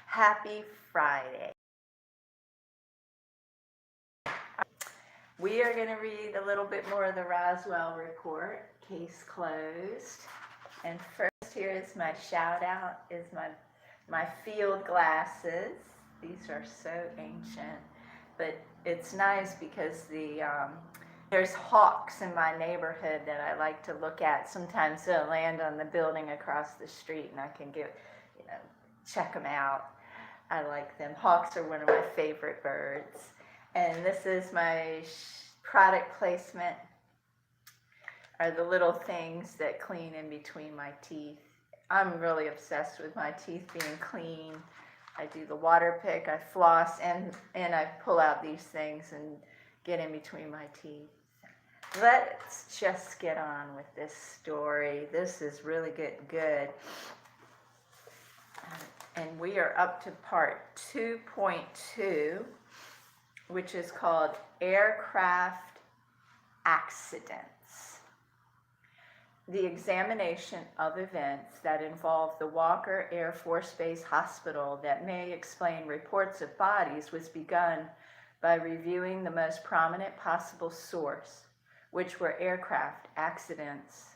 Happy Friday. We are going to read a little bit more of the Roswell Report, case closed. And first, here is my shout out, is my field glasses. These are so ancient, but it's nice because there's hawks in my neighborhood that I like to look at. Sometimes they'll land on the building across the street and I can check them out. I like them. Hawks are one of my favorite birds. And this is my product placement, are the little things that clean in between my teeth. I'm really obsessed with my teeth being clean. I do the water pick, I floss, and I pull out these things and get in between my teeth. Let's just get on with this story. This is really good. And we are up to part 2.2, which is called Aircraft Accidents. The examination of events that involve the Walker Air Force Base Hospital that may explain reports of bodies was begun by reviewing the most prominent possible source, which were aircraft accidents.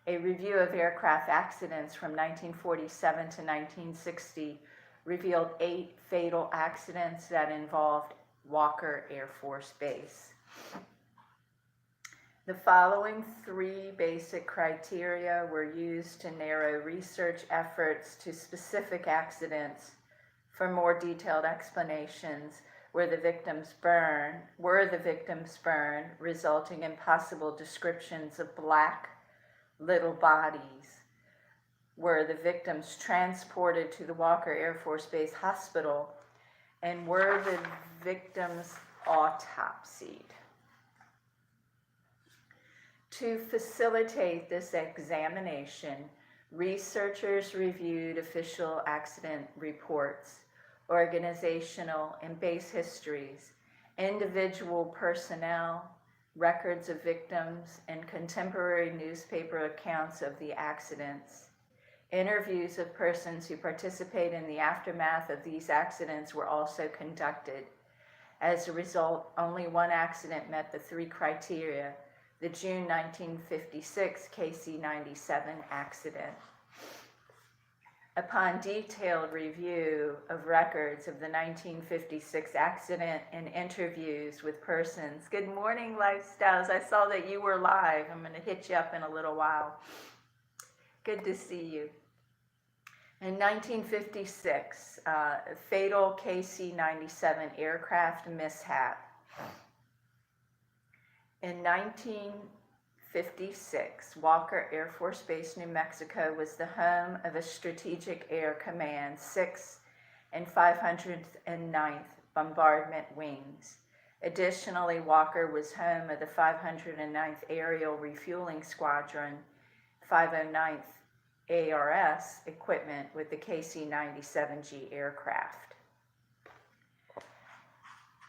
A review of aircraft accidents from 1947 to 1960 revealed 8 fatal accidents that involved Walker Air Force Base. The following 3 basic criteria were used to narrow research efforts to specific accidents. For more detailed explanations, were the victims burned, resulting in possible descriptions of black little bodies? Were the victims transported to the Walker Air Force Base Hospital? And were the victims autopsied? To facilitate this examination, researchers reviewed official accident reports, organizational and base histories, individual personnel, records of victims, and contemporary newspaper accounts of the accidents. Interviews of persons who participated in the aftermath of these accidents were also conducted. As a result, only one accident met the 3 criteria: the June 1956 KC-97 accident. Upon detailed review of records of the 1956 accident and interviews with persons. Good morning, Lifestyles. I saw that you were live. I'm going to hit you up in a little while. Good to see you. In 1956, fatal KC-97 aircraft mishap. In 1956, Walker Air Force Base, New Mexico was the home of a Strategic Air Command 6th and 509th Bombardment Wings. Additionally, Walker was home of the 509th Aerial Refueling Squadron, 509th ARS equipment with the KC-97G aircraft.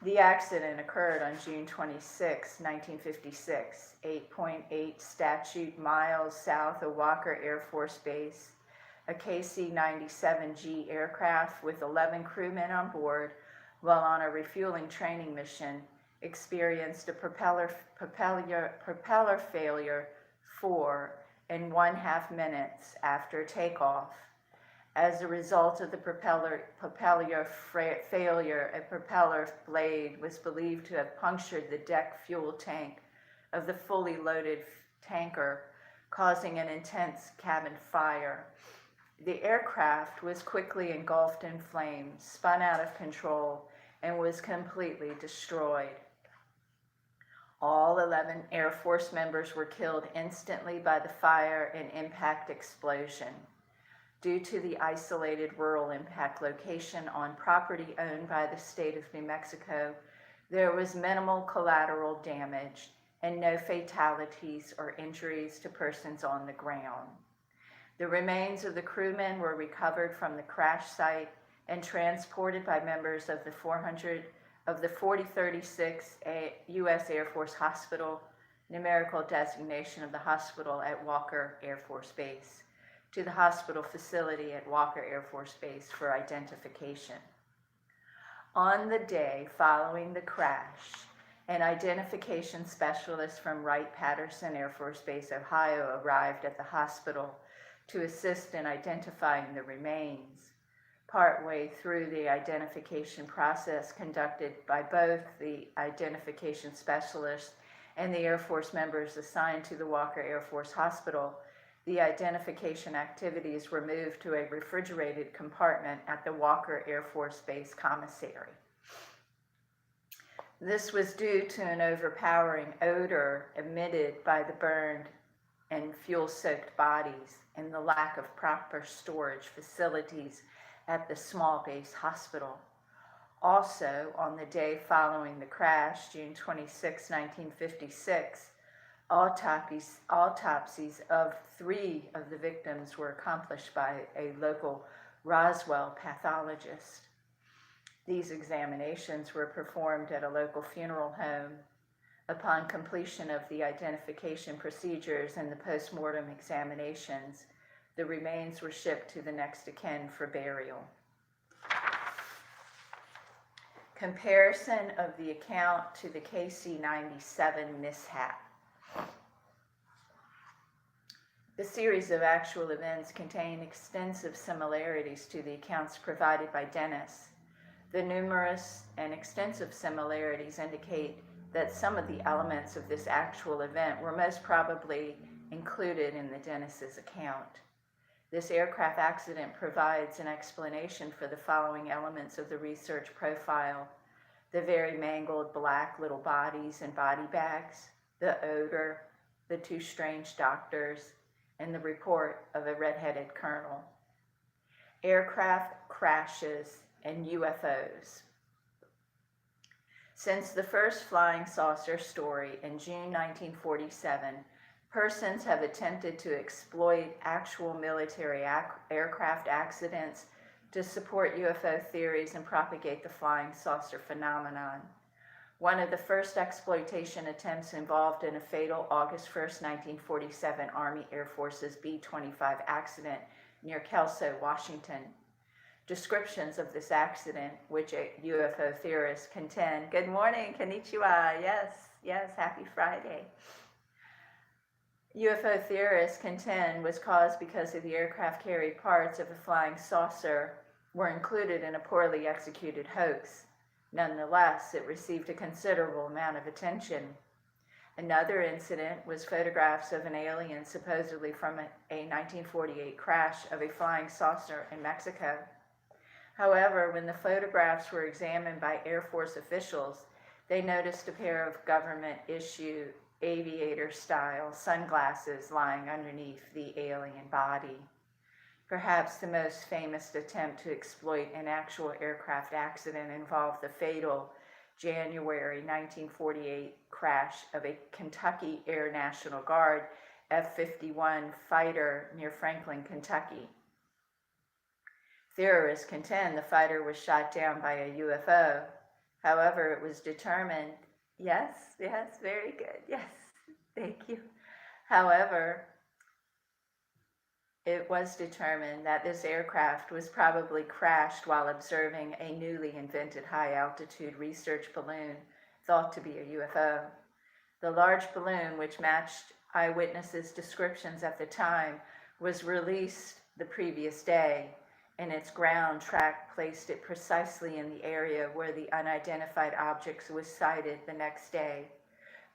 The accident occurred on June 26, 1956, 8.8 statute miles south of Walker Air Force Base. A KC-97G aircraft with 11 crewmen on board while on a refueling training mission experienced a propeller failure 4.5 minutes after takeoff. As a result of the propeller failure, a propeller blade was believed to have punctured the deck fuel tank of the fully loaded tanker, causing an intense cabin fire. The aircraft was quickly engulfed in flames, spun out of control, and was completely destroyed. All 11 Air Force members were killed instantly by the fire and impact explosion. Due to the isolated rural impact location on property owned by the state of New Mexico, there was minimal collateral damage and no fatalities or injuries to persons on the ground. The remains of the crewmen were recovered from the crash site and transported by members of the 4036 U.S. Air Force Hospital, numerical designation of the hospital at Walker Air Force Base, to the hospital facility at Walker Air Force Base for identification. On the day following the crash, an identification specialist from Wright-Patterson Air Force Base, Ohio, arrived at the hospital to assist in identifying the remains. Partway through the identification process conducted by both the identification specialist and the Air Force members assigned to the Walker Air Force Hospital, the identification activities were moved to a refrigerated compartment at the Walker Air Force Base commissary. This was due to an overpowering odor emitted by the burned and fuel-soaked bodies and the lack of proper storage facilities at the small base hospital. Also, on the day following the crash, June 26, 1956, autopsies of 3 of the victims were accomplished by a local Roswell pathologist. These examinations were performed at a local funeral home. Upon completion of the identification procedures and the post-mortem examinations, the remains were shipped to the next of kin for burial. Comparison of the account to the KC-97 mishap. The series of actual events contain extensive similarities to the accounts provided by Dennis. The numerous and extensive similarities indicate that some of the elements of this actual event were most probably included in the Dennis's account. This aircraft accident provides an explanation for the following elements of the research profile: the very mangled black little bodies and body bags, the odor, the 2 strange doctors, and the report of a red-headed colonel. Aircraft crashes and UFOs. Since the first flying saucer story in June 1947, persons have attempted to exploit actual military aircraft accidents to support UFO theories and propagate the flying saucer phenomenon. One of the first exploitation attempts involved in a fatal August 1, 1947 Army Air Force's B-25 accident near Kelso, Washington. Descriptions of this accident, which UFO theorists contend, good morning, konnichiwa, yes, happy Friday. UFO theorists contend was caused because of the aircraft carried parts of a flying saucer were included in a poorly executed hoax. Nonetheless, it received a considerable amount of attention. Another incident was photographs of an alien supposedly from a 1948 crash of a flying saucer in Mexico. However, when the photographs were examined by Air Force officials, they noticed a pair of government-issue aviator-style sunglasses lying underneath the alien body. Perhaps the most famous attempt to exploit an actual aircraft accident involved the fatal January 1948 crash of a Kentucky Air National Guard F-51 fighter near Franklin, Kentucky. Theorists contend the fighter was shot down by a UFO. However, it was determined, yes, very good, yes, thank you. However, it was determined that this aircraft was probably crashed while observing a newly invented high-altitude research balloon thought to be a UFO. The large balloon, which matched eyewitnesses' descriptions at the time, was released the previous day, and its ground track placed it precisely in the area where the unidentified objects was sighted the next day.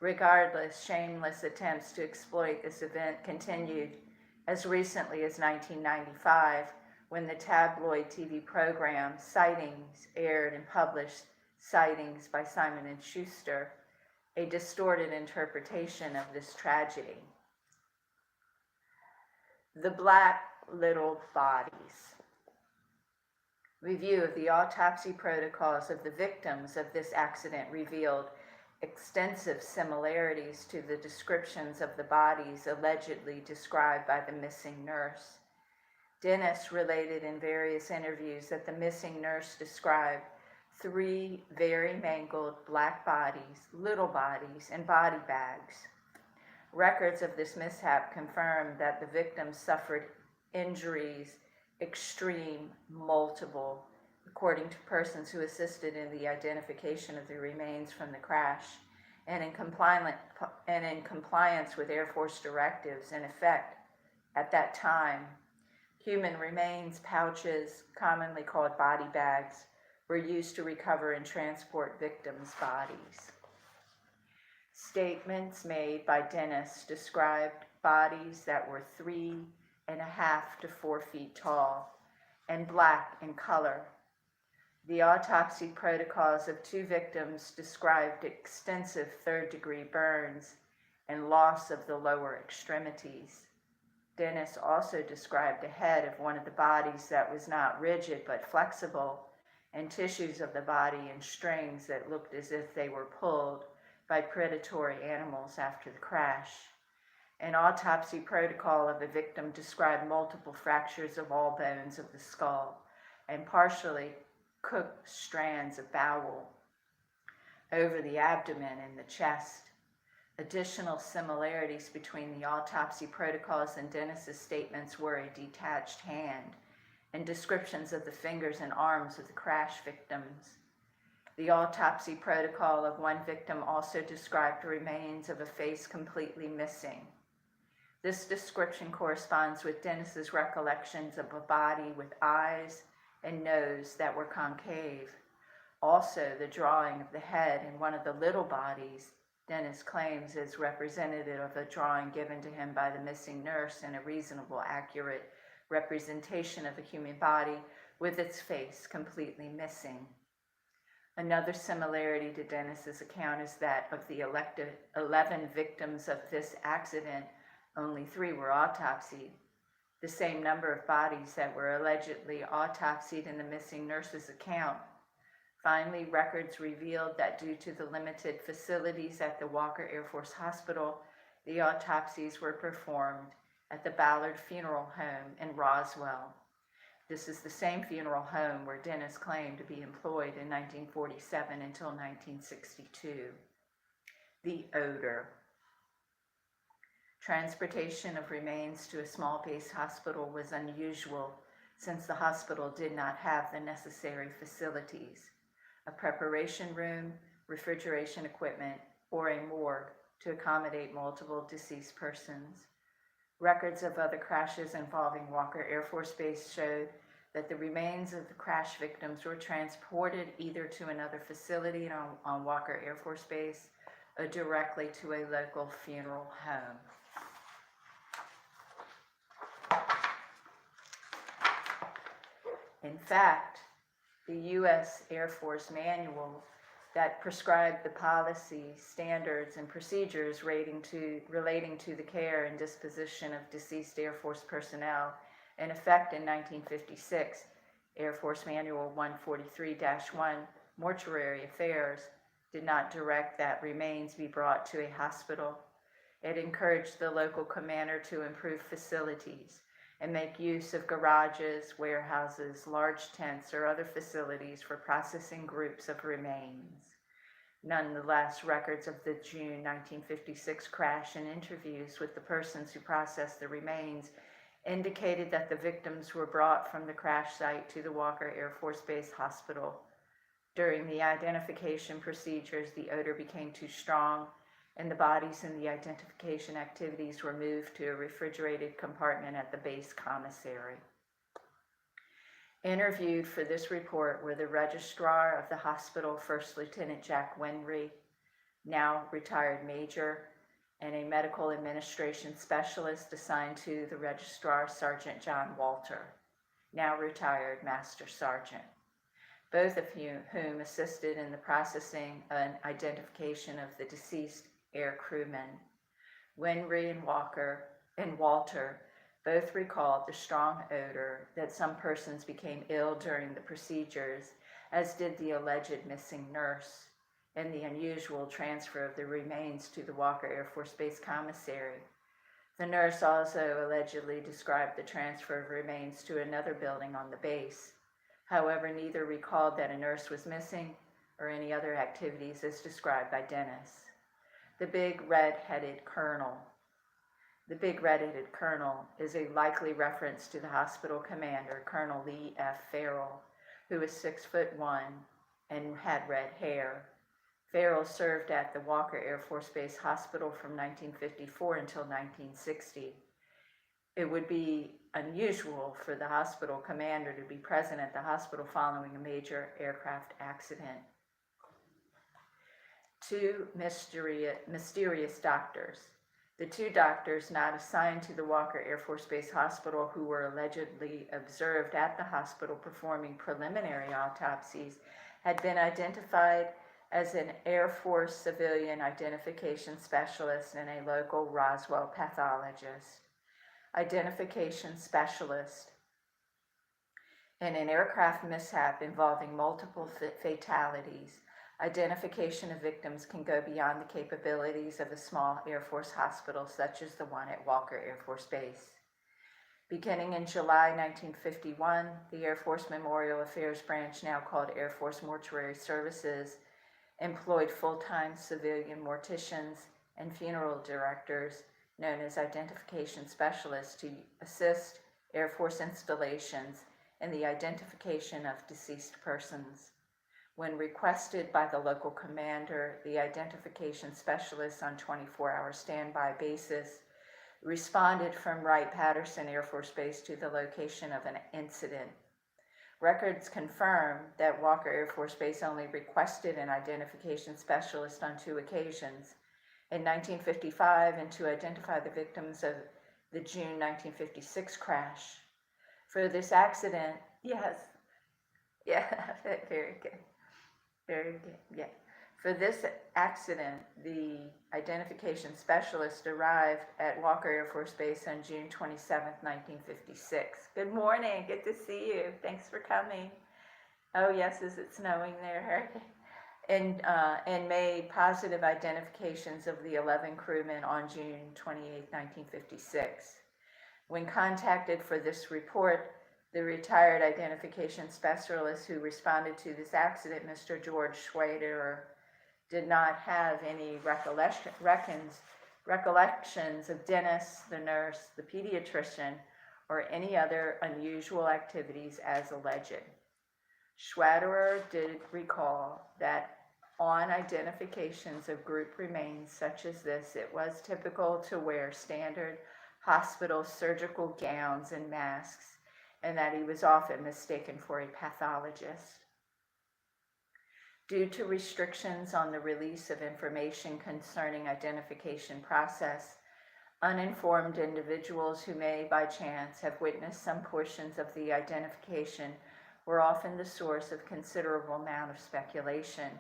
Regardless, shameless attempts to exploit this event continued as recently as 1995, when the tabloid TV program Sightings aired and published Sightings by Simon & Schuster, a distorted interpretation of this tragedy. The black little bodies. Review of the autopsy protocols of the victims of this accident revealed extensive similarities to the descriptions of the bodies allegedly described by the missing nurse. Dennis related in various interviews that the missing nurse described 3 very mangled black bodies, little bodies, and body bags. Records of this mishap confirmed that the victims suffered injuries, extreme, multiple, according to persons who assisted in the identification of the remains from the crash, and in compliance with Air Force directives in effect at that time. Human remains pouches, commonly called body bags, were used to recover and transport victims' bodies. Statements made by Dennis described bodies that were 3.5 to 4 feet tall and black in color. The autopsy protocols of 2 victims described extensive third-degree burns and loss of the lower extremities. Dennis also described the head of one of the bodies that was not rigid but flexible, and tissues of the body in strings that looked as if they were pulled by predatory animals after the crash. An autopsy protocol of a victim described multiple fractures of all bones of the skull and partially cooked strands of bowel over the abdomen and the chest. Additional similarities between the autopsy protocols and Dennis's statements were a detached hand and descriptions of the fingers and arms of the crash victims. The autopsy protocol of one victim also described the remains of a face completely missing. This description corresponds with Dennis's recollections of a body with eyes and nose that were concave. Also, the drawing of the head in one of the little bodies, Dennis claims, is representative of a drawing given to him by the missing nurse and a reasonable, accurate representation of a human body with its face completely missing. Another similarity to Dennis's account is that of the 11 victims of this accident, only 3 were autopsied. The same number of bodies that were allegedly autopsied in the missing nurse's account. Finally, records revealed that due to the limited facilities at the Walker Air Force Hospital, the autopsies were performed at the Ballard Funeral Home in Roswell. This is the same funeral home where Dennis claimed to be employed in 1947 until 1962. The odor. Transportation of remains to a small base hospital was unusual since the hospital did not have the necessary facilities, a preparation room, refrigeration equipment, or a morgue to accommodate multiple deceased persons. Records of other crashes involving Walker Air Force Base showed that the remains of the crash victims were transported either to another facility on Walker Air Force Base or directly to a local funeral home. In fact, the U.S. Air Force manual that prescribed the policies, standards, and procedures relating to the care and disposition of deceased Air Force personnel, in effect in 1956, Air Force Manual 143-1, Mortuary Affairs, did not direct that remains be brought to a hospital. It encouraged the local commander to improve facilities and make use of garages, warehouses, large tents, or other facilities for processing groups of remains. Nonetheless, records of the June 1956 crash and interviews with the persons who processed the remains indicated that the victims were brought from the crash site to the Walker Air Force Base Hospital. During the identification procedures, the odor became too strong, and the bodies and the identification activities were moved to a refrigerated compartment at the base commissary. Interviewed for this report were the registrar of the hospital, First Lieutenant Jack Winry, now retired major, and a medical administration specialist assigned to the registrar, Sergeant John Walter, now retired Master Sergeant, both of whom assisted in the processing and identification of the deceased air crewmen. Winry and Walter both recalled the strong odor that some persons became ill during the procedures, as did the alleged missing nurse, and the unusual transfer of the remains to the Walker Air Force Base commissary. The nurse also allegedly described the transfer of remains to another building on the base. However, neither recalled that a nurse was missing or any other activities as described by Dennis. The big red-headed colonel. The big red-headed colonel is a likely reference to the hospital commander, Colonel Lee F. Farrell, who was 6'1" and had red hair. Farrell served at the Walker Air Force Base Hospital from 1954 until 1960. It would be unusual for the hospital commander to be present at the hospital following a major aircraft accident. Two mysterious doctors. The two doctors not assigned to the Walker Air Force Base Hospital who were allegedly observed at the hospital performing preliminary autopsies had been identified as an Air Force civilian identification specialist and a local Roswell pathologist. Identification specialist in an aircraft mishap involving multiple fatalities. Identification of victims can go beyond the capabilities of a small Air Force hospital such as the one at Walker Air Force Base. Beginning in July 1951, the Air Force Memorial Affairs Branch, now called Air Force Mortuary Services, employed full-time civilian morticians and funeral directors known as identification specialists to assist Air Force installations in the identification of deceased persons. When requested by the local commander, the identification specialists on 24-hour standby basis responded from Wright-Patterson Air Force Base to the location of an incident. Records confirm that Walker Air Force Base only requested an identification specialist on 2 occasions, in 1955 and to identify the victims of the June 1956 crash. For this accident, yes, yeah, very good. Very good, yeah. For this accident, the identification specialist arrived at Walker Air Force Base on June 27, 1956. Good morning, good to see you. Thanks for coming. Oh yes, is it snowing there? And made positive identifications of the 11 crewmen on June 28, 1956. When contacted for this report, the retired identification specialist who responded to this accident, Mr. George Schwader, did not have any recollections of Dennis, the nurse, the pediatrician, or any other unusual activities as alleged. Schwader did recall that on identifications of group remains such as this, it was typical to wear standard hospital surgical gowns and masks, and that he was often mistaken for a pathologist. Due to restrictions on the release of information concerning identification process, uninformed individuals who may by chance have witnessed some portions of the identification were often the source of considerable amount of speculation.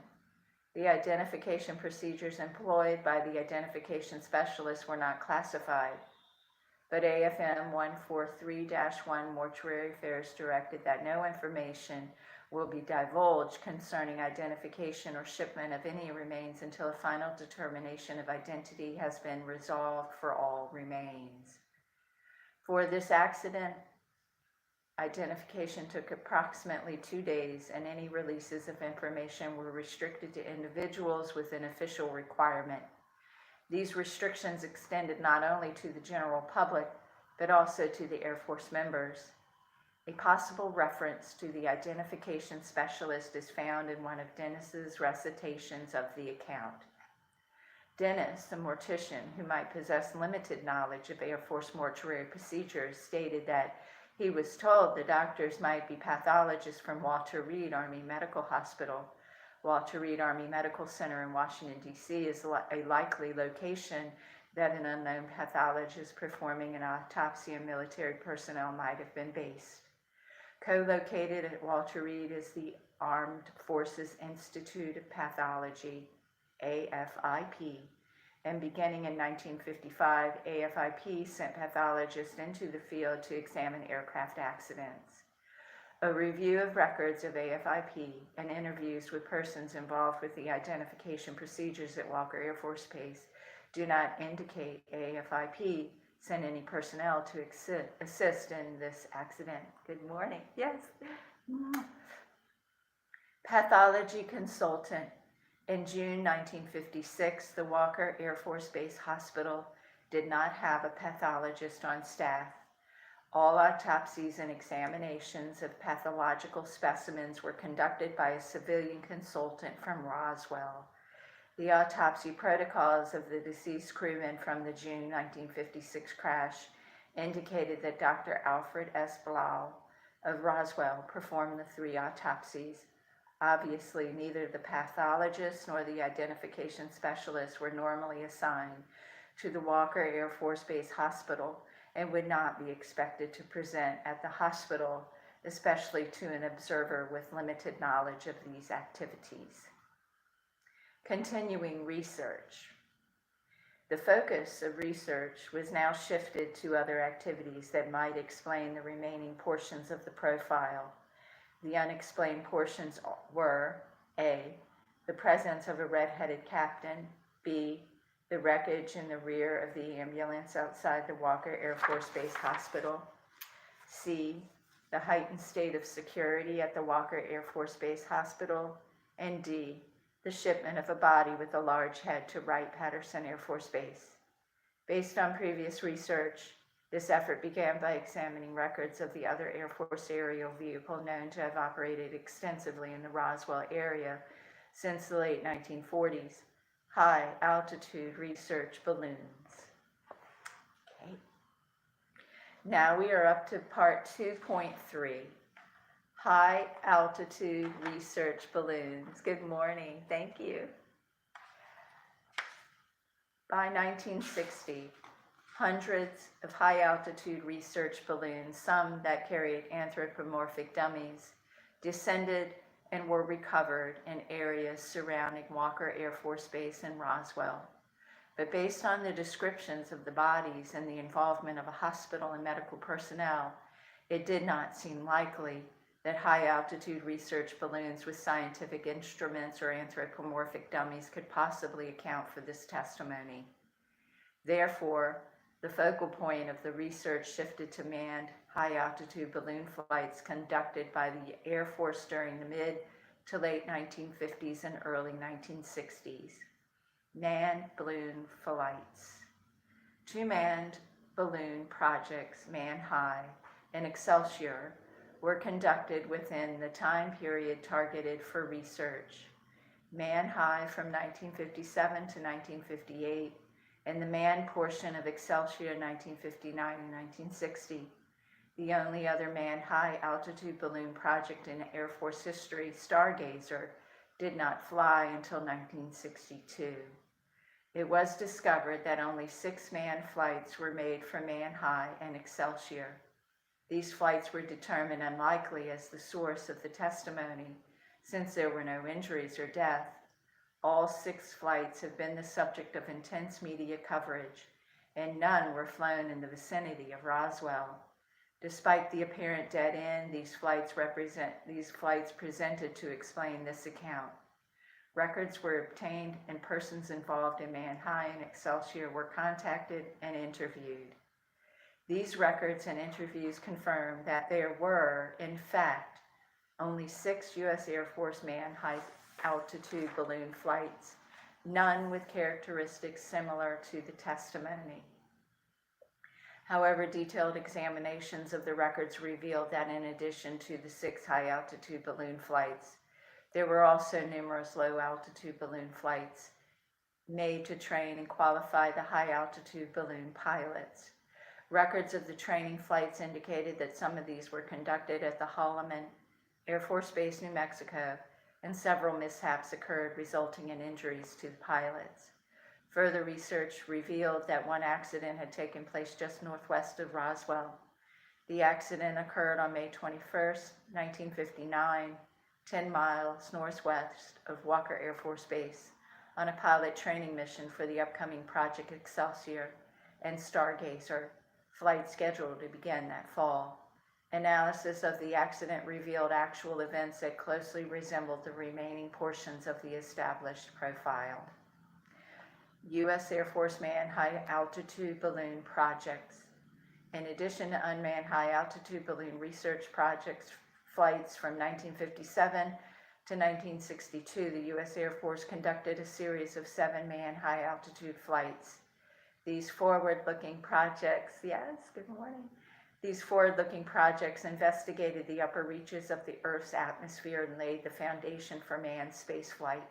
The identification procedures employed by the identification specialists were not classified, but AFM 143-1 Mortuary Affairs directed that no information will be divulged concerning identification or shipment of any remains until a final determination of identity has been resolved for all remains. For this accident, identification took approximately 2 days, and any releases of information were restricted to individuals with an official requirement. These restrictions extended not only to the general public, but also to the Air Force members. A possible reference to the identification specialist is found in one of Dennis's recitations of the account. Dennis, a mortician who might possess limited knowledge of Air Force mortuary procedures, stated that he was told the doctors might be pathologists from Walter Reed Army Medical Hospital. Walter Reed Army Medical Center in Washington, D.C. is a likely location that an unknown pathologist performing an autopsy on military personnel might have been based. Co-located at Walter Reed is the Armed Forces Institute of Pathology, AFIP, and beginning in 1955, AFIP sent pathologists into the field to examine aircraft accidents. A review of records of AFIP and interviews with persons involved with the identification procedures at Walker Air Force Base do not indicate AFIP sent any personnel to assist in this accident. Good morning. Yes. Pathology consultant. In June 1956, the Walker Air Force Base Hospital did not have a pathologist on staff. All autopsies and examinations of pathological specimens were conducted by a civilian consultant from Roswell. The autopsy protocols of the deceased crewmen from the June 1956 crash indicated that Dr. Alfred S. Blau of Roswell performed the 3 autopsies. Obviously, neither the pathologist nor the identification specialist were normally assigned to the Walker Air Force Base Hospital and would not be expected to present at the hospital, especially to an observer with limited knowledge of these activities. Continuing research. The focus of research was now shifted to other activities that might explain the remaining portions of the profile. The unexplained portions were A, the presence of a red-headed captain, B, the wreckage in the rear of the ambulance outside the Walker Air Force Base Hospital, C, the heightened state of security at the Walker Air Force Base Hospital, and D, the shipment of a body with a large head to Wright-Patterson Air Force Base. Based on previous research, this effort began by examining records of the other Air Force aerial vehicle known to have operated extensively in the Roswell area since the late 1940s, high-altitude research balloons. Okay. Now we are up to part 2.3. High-altitude research balloons. Good morning. Thank you. By 1960, hundreds of high-altitude research balloons, some that carried anthropomorphic dummies, descended and were recovered in areas surrounding Walker Air Force Base in Roswell. But based on the descriptions of the bodies and the involvement of a hospital and medical personnel, it did not seem likely that high-altitude research balloons with scientific instruments or anthropomorphic dummies could possibly account for this testimony. Therefore, the focal point of the research shifted to manned high-altitude balloon flights conducted by the Air Force during the mid to late 1950s and early 1960s. Manned balloon flights. 2 manned balloon projects, Man High and Excelsior, were conducted within the time period targeted for research. Man High from 1957 to 1958, and the manned portion of Excelsior 1959 and 1960. The only other manned high-altitude balloon project in Air Force history, Stargazer, did not fly until 1962. It was discovered that only 6 manned flights were made for Man High and Excelsior. These flights were determined unlikely as the source of the testimony, since there were no injuries or death. All 6 flights have been the subject of intense media coverage, and none were flown in the vicinity of Roswell. Despite the apparent dead end, these flights presented to explain this account. Records were obtained and persons involved in Man High and Excelsior were contacted and interviewed. These records and interviews confirm that there were, in fact, only 6 U.S. Air Force manned high-altitude balloon flights, none with characteristics similar to the testimony. However, detailed examinations of the records revealed that in addition to the 6 high-altitude balloon flights, there were also numerous low-altitude balloon flights made to train and qualify the high-altitude balloon pilots. Records of the training flights indicated that some of these were conducted at the Holloman Air Force Base, New Mexico, and several mishaps occurred, resulting in injuries to the pilots. Further research revealed that one accident had taken place just northwest of Roswell. The accident occurred on May 21, 1959, 10 miles northwest of Walker Air Force Base, on a pilot training mission for the upcoming Project Excelsior and Stargazer, flight scheduled to begin that fall. Analysis of the accident revealed actual events that closely resembled the remaining portions of the established profile. U.S. Air Force manned high-altitude balloon projects. In addition to unmanned high-altitude balloon research projects flights from 1957 to 1962, the U.S. Air Force conducted a series of 7 manned high-altitude flights. These forward-looking projects, yes, good morning. These forward-looking projects investigated the upper reaches of the Earth's atmosphere and laid the foundation for manned space flight.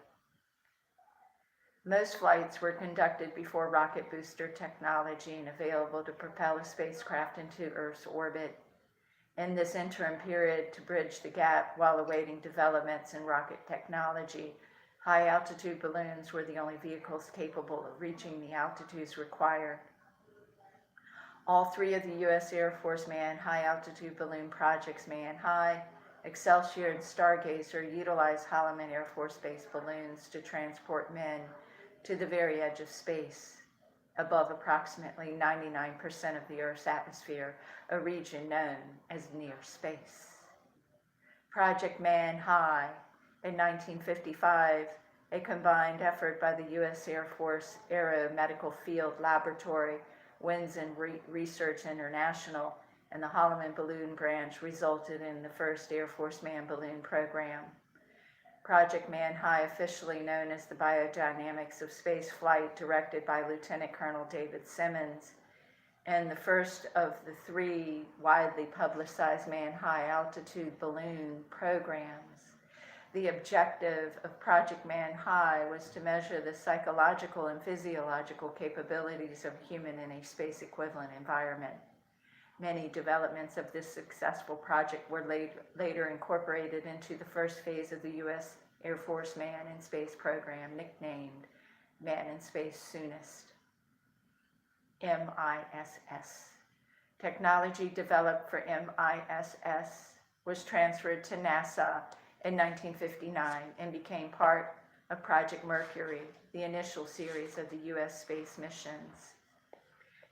Most flights were conducted before rocket booster technology and available to propel a spacecraft into Earth's orbit. In this interim period, to bridge the gap while awaiting developments in rocket technology, high-altitude balloons were the only vehicles capable of reaching the altitudes required. All three of the U.S. Air Force manned high-altitude balloon projects, Man High, Excelsior, and Stargazer, utilized Holloman Air Force Base balloons to transport men to the very edge of space, above approximately 99% of the Earth's atmosphere, a region known as near space. Project Man High, in 1955, a combined effort by the U.S. Air Force Aero Medical Field Laboratory, Winds and Research International, and the Holloman Balloon Branch, resulted in the first Air Force manned balloon program. Project Man High, officially known as the Biodynamics of Space Flight, directed by Lieutenant Colonel David Simmons, and the first of the three widely publicized manned high-altitude balloon programs. The objective of Project Man High was to measure the psychological and physiological capabilities of a human in a space-equivalent environment. Many developments of this successful project were later incorporated into the first phase of the U.S. Air Force Man in Space program, nicknamed Man in Space Soonest, MISS. Technology developed for MISS was transferred to NASA in 1959 and became part of Project Mercury, the initial series of the U.S. space missions.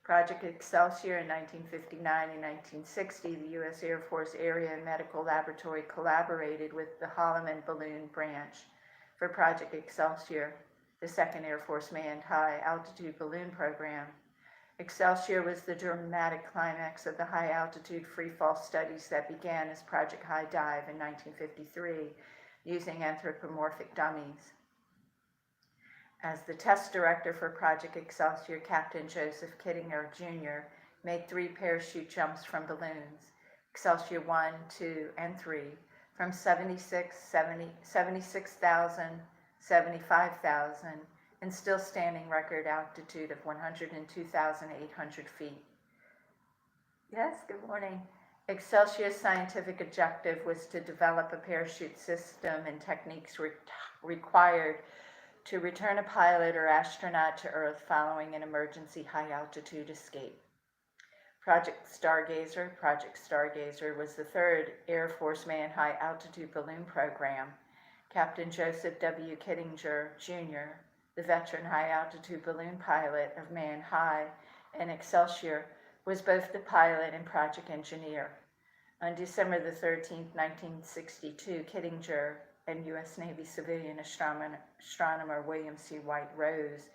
Project Excelsior in 1959 and 1960, the U.S. Air Force Area Medical Laboratory collaborated with the Holloman Balloon Branch for Project Excelsior, the second Air Force manned high-altitude balloon program. Excelsior was the dramatic climax of the high-altitude free-fall studies that began as Project High Dive in 1953, using anthropomorphic dummies. As the test director for Project Excelsior, Captain Joseph Kittinger, Jr. made 3 parachute jumps from balloons, Excelsior 1, 2, and 3, from 76,000, 75,000, and still standing record altitude of 102,800 feet. Yes, good morning. Excelsior's scientific objective was to develop a parachute system and techniques required to return a pilot or astronaut to Earth following an emergency high-altitude escape. Project Stargazer was the third Air Force manned high-altitude balloon program. Captain Joseph W. Kittinger, Jr., the veteran high-altitude balloon pilot of Man High and Excelsior, was both the pilot and project engineer. On December the 13th, 1962, Kittinger and U.S. Navy civilian astronomer William C. White rose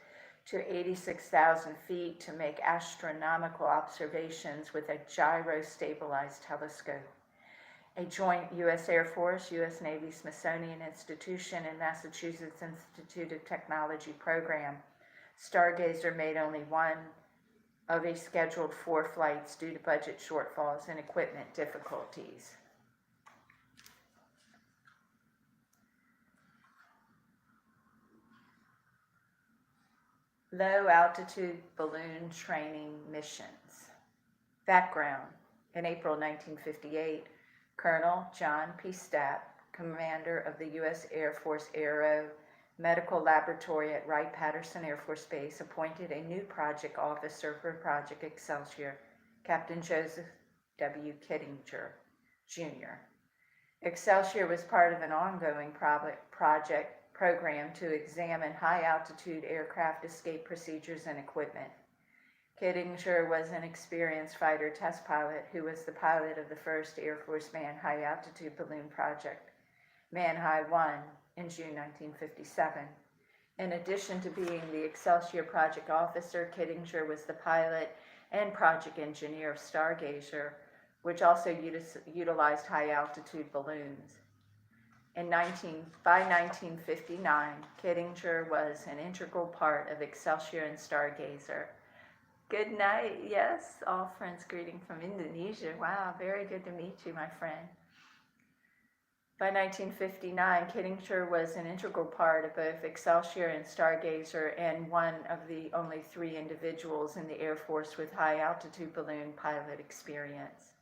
to 86,000 feet to make astronomical observations with a gyro-stabilized telescope. A joint U.S. Air Force, U.S. Navy Smithsonian Institution, and Massachusetts Institute of Technology program, Stargazer made only one of a scheduled 4 flights due to budget shortfalls and equipment difficulties. Low-altitude balloon training missions. Background. In April 1958, Colonel John P. Stapp, commander of the U.S. Air Force Aero Medical Laboratory at Wright-Patterson Air Force Base, appointed a new project officer for Project Excelsior, Captain Joseph W. Kittinger, Jr. Excelsior was part of an ongoing program to examine high-altitude aircraft escape procedures and equipment. Kittinger was an experienced fighter test pilot who was the pilot of the first Air Force manned high-altitude balloon project, Man High 1, in June 1957. In addition to being the Excelsior project officer, Kittinger was the pilot and project engineer of Stargazer, which also utilized high-altitude balloons. By 1959, Kittinger was an integral part of Excelsior and Stargazer. Good night. Yes, all friends greeting from Indonesia. Wow, very good to meet you, my friend. By 1959, Kittinger was an integral part of both Excelsior and Stargazer, and one of the only 3 individuals in the Air Force with high-altitude balloon pilot experience.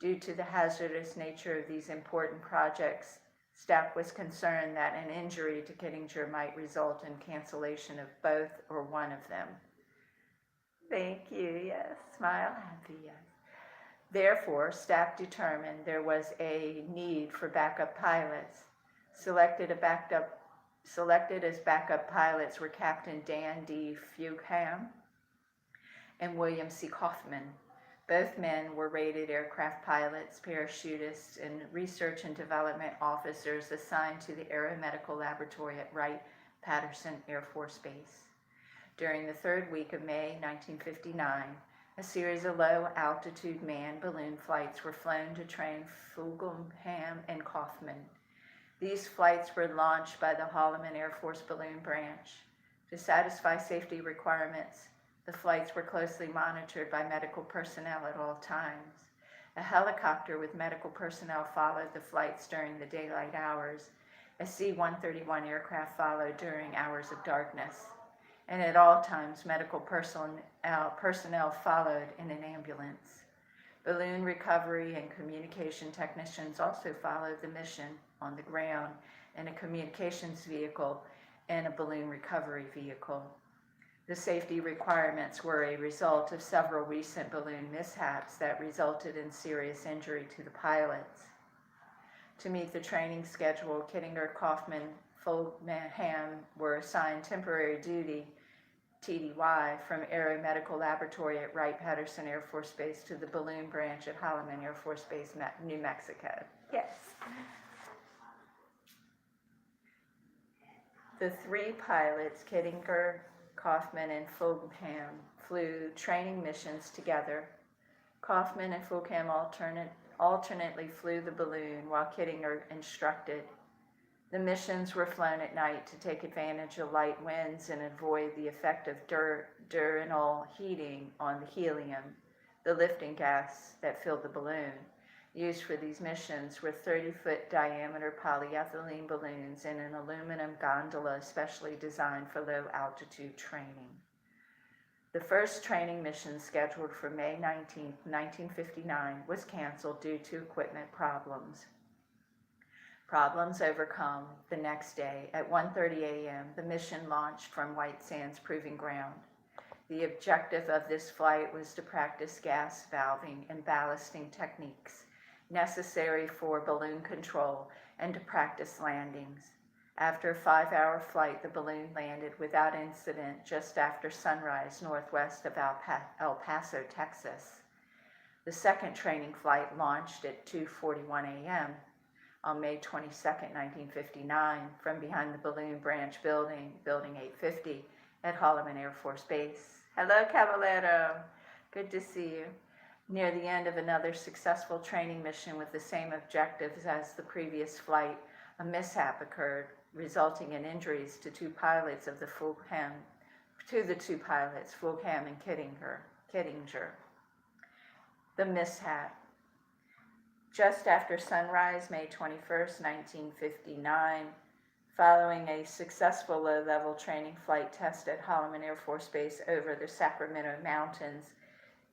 Due to the hazardous nature of these important projects, staff was concerned that an injury to Kittinger might result in cancellation of both or one of them. Thank you, yes, smile happy, yes. Therefore, staff determined there was a need for backup pilots. Selected as backup pilots were Captain Dan D. Fugham and William C. Kaufman. Both men were rated aircraft pilots, parachutists, and research and development officers assigned to the Aeromedical Laboratory at Wright-Patterson Air Force Base. During the 3rd week of May 1959, a series of low-altitude manned balloon flights were flown to train Fulgham and Kaufman. These flights were launched by the Holloman Air Force Balloon Branch. To satisfy safety requirements, the flights were closely monitored by medical personnel at all times. A helicopter with medical personnel followed the flights during the daylight hours. A C-131 aircraft followed during hours of darkness. And at all times, medical personnel followed in an ambulance. Balloon recovery and communication technicians also followed the mission on the ground in a communications vehicle and a balloon recovery vehicle. The safety requirements were a result of several recent balloon mishaps that resulted in serious injury to the pilots. To meet the training schedule, Kittinger, Kaufman, Fulgham were assigned temporary duty TDY from Aeromedical Laboratory at Wright-Patterson Air Force Base to the balloon branch at Holloman Air Force Base, New Mexico. Yes. The 3 pilots, Kittinger, Kaufman, and Fulgham, flew training missions together. Kaufman and Fulgham alternately flew the balloon while Kittinger instructed. The missions were flown at night to take advantage of light winds and avoid the effect of diurnal heating on the helium, the lifting gas that filled the balloon. Used for these missions were 30-foot diameter polyethylene balloons and an aluminum gondola specially designed for low-altitude training. The first training mission scheduled for May 19, 1959 was canceled due to equipment problems. Problems overcome, the next day at 1:30 a.m., the mission launched from White Sands Proving Ground. The objective of this flight was to practice gas valving and ballasting techniques necessary for balloon control and to practice landings. After a 5-hour flight, the balloon landed without incident just after sunrise northwest of El Paso, Texas. The second training flight launched at 2:41 a.m. on May 22, 1959, from behind the balloon branch building, Building 850, at Holloman Air Force Base. Hello, Caballero. Good to see you. Near the end of another successful training mission with the same objectives as the previous flight, a mishap occurred, resulting in injuries to the two pilots, Fulgham and Kittinger. The mishap. Just after sunrise, May 21, 1959, following a successful low-level training flight test at Holloman Air Force Base over the Sacramento Mountains,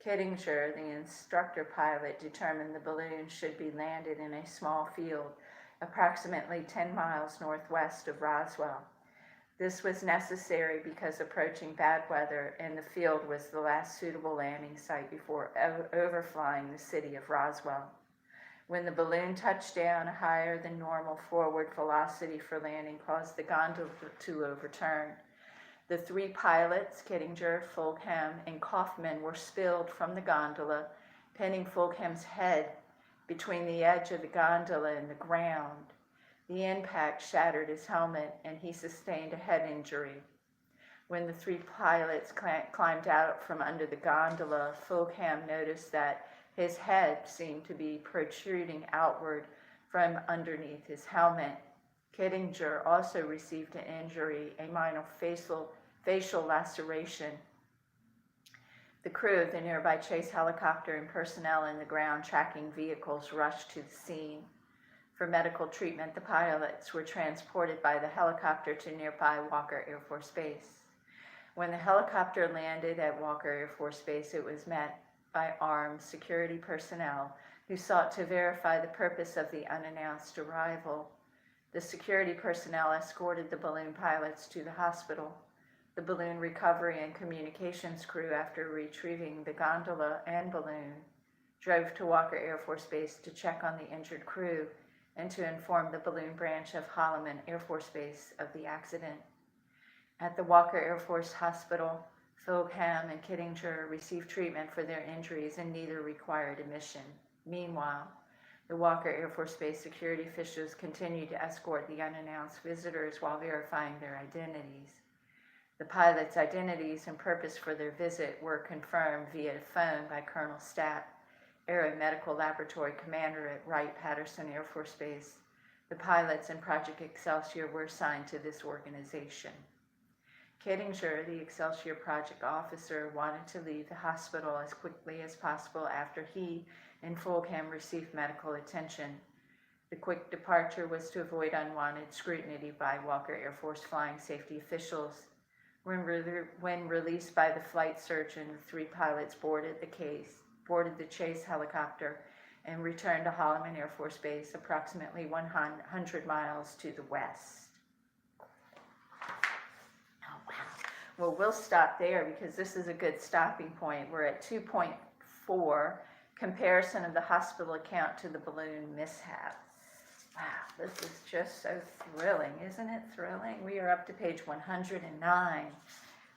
Kittinger, the instructor pilot, determined the balloon should be landed in a small field approximately 10 miles northwest of Roswell. This was necessary because approaching bad weather and the field was the last suitable landing site before overflying the city of Roswell. When the balloon touched down, a higher than normal forward velocity for landing caused the gondola to overturn. The 3 pilots, Kittinger, Fulgham, and Kaufman, were spilled from the gondola, pinning Fulgham's head between the edge of the gondola and the ground. The impact shattered his helmet, and he sustained a head injury. When the 3 pilots climbed out from under the gondola, Fulgham noticed that his head seemed to be protruding outward from underneath his helmet. Kittinger also received an injury, a minor facial laceration. The crew of the nearby chase helicopter and personnel in the ground tracking vehicles rushed to the scene. For medical treatment, the pilots were transported by the helicopter to nearby Walker Air Force Base. When the helicopter landed at Walker Air Force Base, it was met by armed security personnel who sought to verify the purpose of the unannounced arrival. The security personnel escorted the balloon pilots to the hospital. The balloon recovery and communications crew, after retrieving the gondola and balloon, drove to Walker Air Force Base to check on the injured crew and to inform the balloon branch of Holloman Air Force Base of the accident. At the Walker Air Force Hospital, Fulgham and Kittinger received treatment for their injuries and neither required admission. Meanwhile, the Walker Air Force Base security officials continued to escort the unannounced visitors while verifying their identities. The pilots' identities and purpose for their visit were confirmed via phone by Colonel Stapp, Aeromedical Laboratory Commander at Wright-Patterson Air Force Base. The pilots in Project Excelsior were assigned to this organization. Kittinger, the Excelsior project officer, wanted to leave the hospital as quickly as possible after he and Fulgham received medical attention. The quick departure was to avoid unwanted scrutiny by Walker Air Force flying safety officials. When released by the flight surgeon, the three pilots boarded the chase helicopter and returned to Holloman Air Force Base, approximately 100 miles to the west. Oh, wow. Well, we'll stop there because this is a good stopping point. We're at 2.4, comparison of the hospital account to the balloon mishap. Wow, this is just so thrilling, isn't it thrilling? We are up to page 109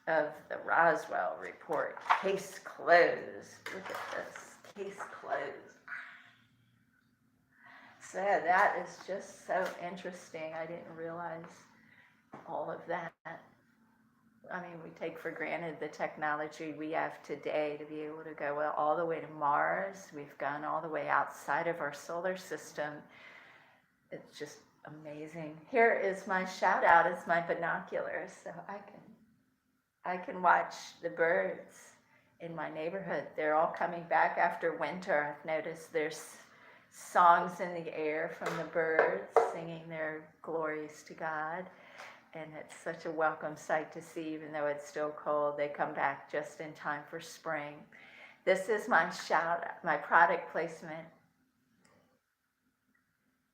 of the Roswell Report. Case closed. Look at this. Case closed. So that is just so interesting. I didn't realize all of that. I mean, we take for granted the technology we have today to be able to go all the way to Mars. We've gone all the way outside of our solar system. It's just amazing. Here is my shout out. It's my binoculars, so I can watch the birds in my neighborhood. They're all coming back after winter. I've noticed there's songs in the air from the birds singing their glories to God. And it's such a welcome sight to see, even though it's still cold. They come back just in time for spring. This is my shout out, my product placement.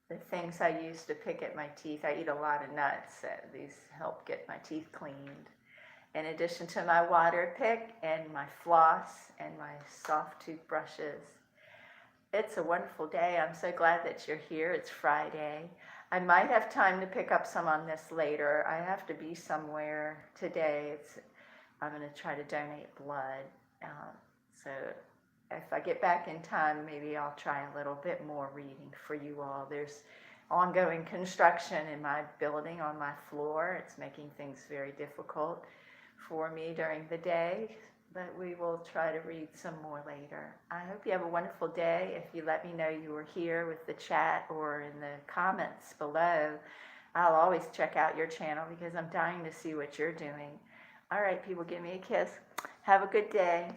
The things I use to pick at my teeth. I eat a lot of nuts. So these help get my teeth cleaned. In addition to my water pick and my floss and my soft toothbrushes. It's a wonderful day. I'm so glad that you're here. It's Friday. I might have time to pick up some on this later. I have to be somewhere today. I'm going to try to donate blood. So if I get back in time, maybe I'll try a little bit more reading for you all. There's ongoing construction in my building on my floor. It's making things very difficult for me during the day, but we will try to read some more later. I hope you have a wonderful day. If you let me know you were here with the chat or in the comments below, I'll always check out your channel because I'm dying to see what you're doing. All right, people, give me a kiss. Have a good day.